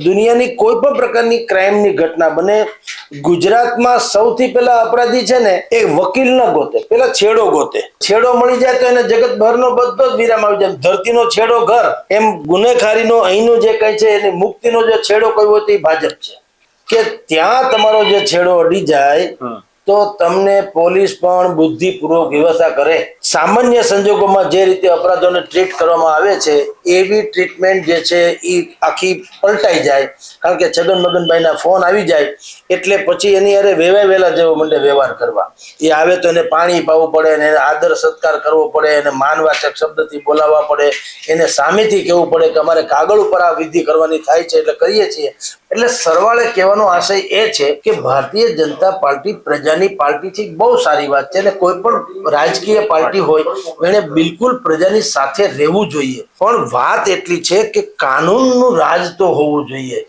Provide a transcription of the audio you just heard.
દુનિયાની કોઈ પણ પ્રકારની ક્રાઇમની ઘટના બને, ગુજરાતમાં સૌથી પહેલા અપરાધી છે ને એ વકીલ ન ગોતે, પેલા છેડો ગોતે. છેડો મળી જાય તો એને જગત બહારનો બધો જ વિરામ આવી જાય. ધરતીનો છેડો ઘર, એમ ગુનેખારીનો અહીંનું જે કઈ છે એની મુક્તિનો જે છેડો કયો હોય તે ભાજપ છે. કે ત્યાં તમારો જે છેડો અડી જાય તો તમને પોલીસ પણ બુદ્ધિપૂર્વક વ્યવસ્થા કરે. સામાન્ય સંજોગોમાં જે રીતે અપરાધોને ટ્રીટ કરવામાં આવે છે એવી ટ્રીટમેન્ટ જે છે એ આખી પલટાઈ જાય. કારણ કે છગન મગનભાઈના ફોન આવી જાય એટલે પછી એની અરે વેલા જેવો મંડે વ્યવહાર કરવા. એ આવે તો એને પાણી પાવું પડે, એને આદર સત્કાર કરવો પડે, એને માનવાચક શબ્દથી બોલાવવા પડે, એને સામેથી કહેવું પડે કે અમારે કાગળ ઉપર આ વિધિ કરવાની થાય છે એટલે કરીએ છીએ. એટલે સરવાળે કહેવાનો આશય એ છે કે ભારતીય જનતા પાર્ટી પ્રજાની પાર્ટી છે, બહુ સારી વાત છે. અને કોઈ પણ રાજકીય પાર્ટી હોય એને બિલકુલ પ્રજાની સાથે રહેવું જોઈએ. પણ વાત એટલી છે કે કાનૂનનું રાજ તો હોવું જોઈએ.